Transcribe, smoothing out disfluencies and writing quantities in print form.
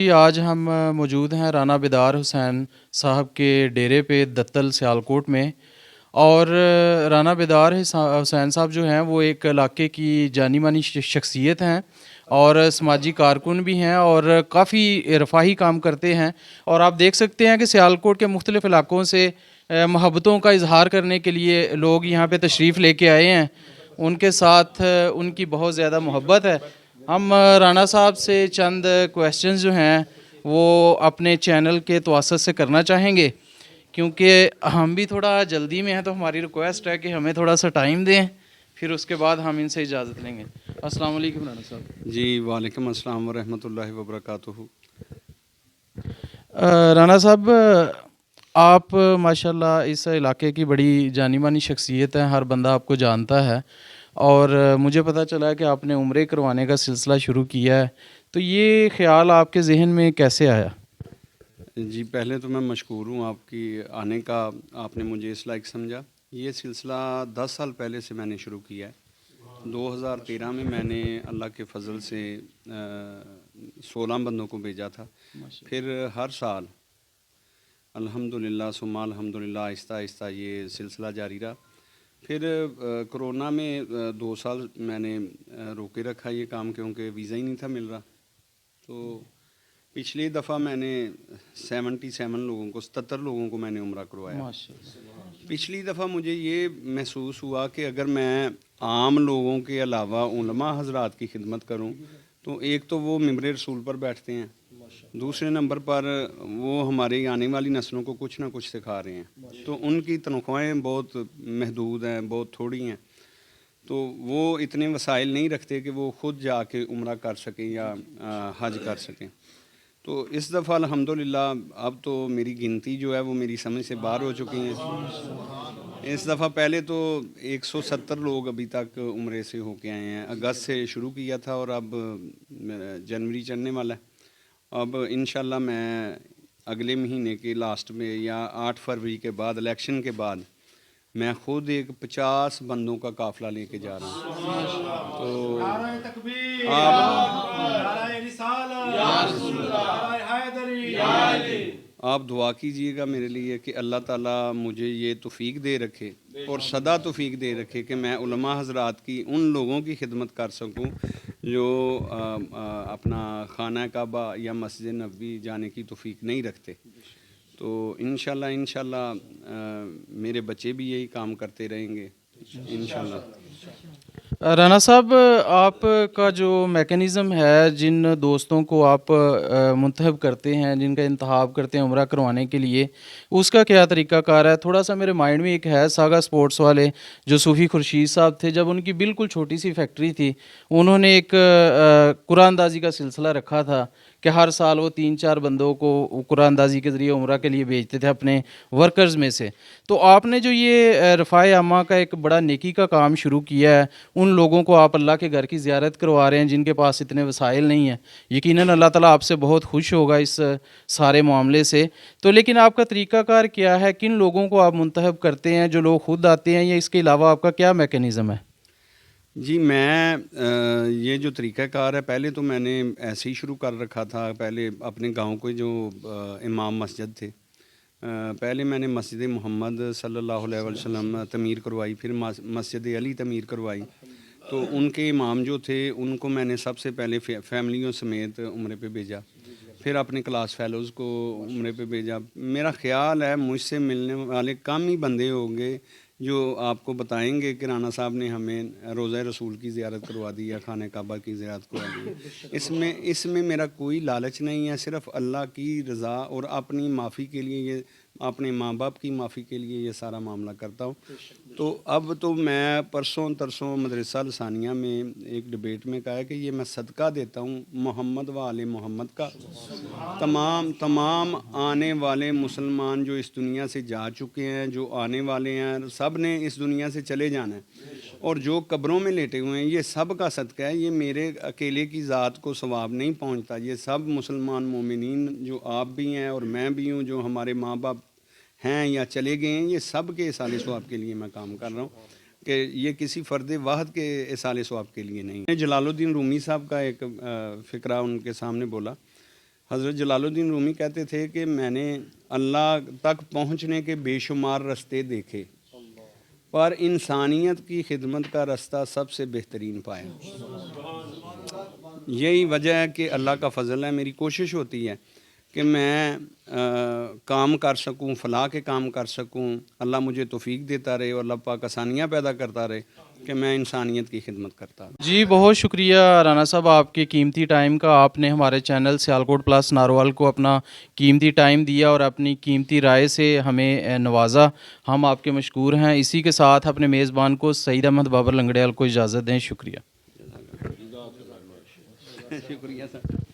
جی آج ہم موجود ہیں رانا بیدار حسین صاحب کے ڈیرے پہ دتل سیالکوٹ میں اور رانا بیدار حسین صاحب جو ہیں وہ ایک علاقے کی جانی مانی شخصیت ہیں اور سماجی کارکن بھی ہیں اور کافی رفاہی کام کرتے ہیں اور آپ دیکھ سکتے ہیں کہ سیالکوٹ کے مختلف علاقوں سے محبتوں کا اظہار کرنے کے لیے لوگ یہاں پہ تشریف لے کے آئے ہیں. ان کے ساتھ ان کی بہت زیادہ محبت ہے. ہم رانا صاحب سے چند کویسچنز جو ہیں وہ اپنے چینل کے توسط سے کرنا چاہیں گے کیونکہ ہم بھی تھوڑا جلدی میں ہیں تو ہماری ریکویسٹ ہے کہ ہمیں تھوڑا سا ٹائم دیں پھر اس کے بعد ہم ان سے اجازت لیں گے. السلام علیکم رانا صاحب. جی وعلیکم السلام ورحمۃ اللہ وبرکاتہ. رانا صاحب آپ ماشاءاللہ اس علاقے کی بڑی جانی مانی شخصیت ہیں, ہر بندہ آپ کو جانتا ہے اور مجھے پتہ چلا کہ آپ نے عمرے کروانے کا سلسلہ شروع کیا ہے, تو یہ خیال آپ کے ذہن میں کیسے آیا؟ جی پہلے تو میں مشکور ہوں آپ کی آنے کا, آپ نے مجھے اس لائق سمجھا. یہ سلسلہ 10 سال پہلے سے میں نے شروع کیا ہے. 2013 میں میں نے اللہ کے فضل سے 16 بندوں کو بھیجا تھا. پھر ہر سال الحمدللہ ثم الحمدللہ آہستہ آہستہ یہ سلسلہ جاری رہا. پھر کرونا میں 2 سال میں نے روکے رکھا یہ کام کیونکہ ویزا ہی نہیں تھا مل رہا. تو پچھلی دفعہ میں نے 77 لوگوں کو 77 لوگوں کو میں نے عمرہ کروایا. پچھلی دفعہ مجھے یہ محسوس ہوا کہ اگر میں عام لوگوں کے علاوہ علماء حضرات کی خدمت کروں تو ایک تو وہ ممبر رسول پر بیٹھتے ہیں, دوسرے نمبر پر وہ ہمارے آنے والی نسلوں کو کچھ نہ کچھ سکھا رہے ہیں. تو ان کی تنخواہیں بہت محدود ہیں, بہت تھوڑی ہیں, تو وہ اتنے وسائل نہیں رکھتے کہ وہ خود جا کے عمرہ کر سکیں یا حج کر سکیں. تو اس دفعہ الحمدللہ اب تو میری گنتی جو ہے وہ میری سمجھ سے باہر ہو چکی ہیں. اس دفعہ پہلے تو 170 لوگ ابھی تک عمرے سے ہو کے آئے ہیں. اگست سے شروع کیا تھا اور اب جنوری چڑھنے والا ہے. اب انشاءاللہ میں اگلے مہینے کے لاسٹ میں یا 8 فروری کے بعد الیکشن کے بعد میں خود ایک 50 بندوں کا قافلہ لے کے جا رہا ہوں. تو آپ دعا کیجئے گا میرے لیے کہ اللہ تعالیٰ مجھے یہ توفیق دے رکھے اور سدا توفیق دے رکھے کہ میں علماء حضرات کی ان لوگوں کی خدمت کر سکوں جو اپنا خانہ کعبہ یا مسجد نبوی جانے کی توفیق نہیں رکھتے. تو انشاءاللہ میرے بچے بھی یہی کام کرتے رہیں گے انشاءاللہ. رانا صاحب آپ کا جو میکینزم ہے, جن دوستوں کو آپ منتخب کرتے ہیں, جن کا انتخاب کرتے ہیں عمرہ کروانے کے لیے, اس کا کیا طریقہ کار ہے؟ تھوڑا سا میرے مائنڈ میں ایک ہے, ساگا سپورٹس والے جو صوفی خورشید صاحب تھے, جب ان کی بالکل چھوٹی سی فیکٹری تھی, انہوں نے ایک قرآن اندازی کا سلسلہ رکھا تھا کہ ہر سال وہ 3-4 بندوں کو قرآن اندازی کے ذریعے عمرہ کے لیے بھیجتے تھے اپنے ورکرز میں سے. تو آپ نے جو یہ رفاع عامہ کا ایک بڑا نیکی کا کام شروع کیا ہے, ان لوگوں کو آپ اللہ کے گھر کی زیارت کروا رہے ہیں جن کے پاس اتنے وسائل نہیں ہیں, یقیناً اللہ تعالیٰ آپ سے بہت خوش ہوگا اس سارے معاملے سے. تو لیکن آپ کا طریقہ کار کیا ہے؟ کن لوگوں کو آپ منتخب کرتے ہیں, جو لوگ خود آتے ہیں, یا اس کے علاوہ آپ کا کیا میکینزم ہے؟ جی میں یہ جو طریقہ کار ہے, پہلے تو میں نے ایسے ہی شروع کر رکھا تھا. پہلے اپنے گاؤں کے جو امام مسجد تھے, پہلے میں نے مسجد محمد صلی اللہ علیہ وسلم تعمیر کروائی, پھر مسجد علی تعمیر کروائی. تو ان کے امام جو تھے ان کو میں نے سب سے پہلے فیملیوں سمیت عمرے پہ بھیجا, پھر اپنے کلاس فیلوز کو عمرے پہ بھیجا. میرا خیال ہے مجھ سے ملنے والے کم ہی بندے ہوں گے جو آپ کو بتائیں گے کہ رانا صاحب نے ہمیں روضہ رسول کی زیارت کروا دی یا خانہ کعبہ کی زیارت کروا دی. اس میں میرا کوئی لالچ نہیں ہے, صرف اللہ کی رضا اور اپنی معافی کے لیے, یہ اپنے ماں باپ کی معافی کے لیے یہ سارا معاملہ کرتا ہوں. تو اب تو میں پرسوں ترسوں مدرسہ لسانیہ میں ایک ڈبیٹ میں کہا ہے کہ یہ میں صدقہ دیتا ہوں محمد و آل محمد کا. تمام آنے والے مسلمان جو اس دنیا سے جا چکے ہیں, جو آنے والے ہیں, سب نے اس دنیا سے چلے جانا ہے, اور جو قبروں میں لیٹے ہوئے ہیں یہ سب کا صدقہ ہے. یہ میرے اکیلے کی ذات کو ثواب نہیں پہنچتا, یہ سب مسلمان مومنین جو آپ بھی ہیں اور میں بھی ہوں, جو ہمارے ماں باپ ہیں یا چلے گئے ہیں, یہ سب کے اصال ثواب کے لیے میں کام کر رہا ہوں, کہ یہ کسی فرد واحد کے اصال ثواب کے لیے نہیں. جلال الدین رومی صاحب کا ایک فقرہ ان کے سامنے بولا. حضرت جلال الدین رومی کہتے تھے کہ میں نے اللہ تک پہنچنے کے بے شمار راستے دیکھے پر انسانیت کی خدمت کا راستہ سب سے بہترین پایا۔ یہی وجہ ہے کہ اللہ کا فضل ہے، میری کوشش ہوتی ہے کہ میں کام کر سکوں، فلاح کے کام کر سکوں، اللہ مجھے توفیق دیتا رہے اور اللہ پاک آسانیاں پیدا کرتا رہے کہ میں انسانیت کی خدمت کرتا رہوں۔ جی بہت شکریہ رانا صاحب آپ کے قیمتی ٹائم کا، آپ نے ہمارے چینل سیالکوٹ پلس ناروال کو اپنا قیمتی ٹائم دیا اور اپنی قیمتی رائے سے ہمیں نوازا، ہم آپ کے مشکور ہیں۔ اسی کے ساتھ اپنے میزبان کو سعید احمد بابر لنگڑیال کو اجازت دیں، شکریہ۔ شکریہ سر۔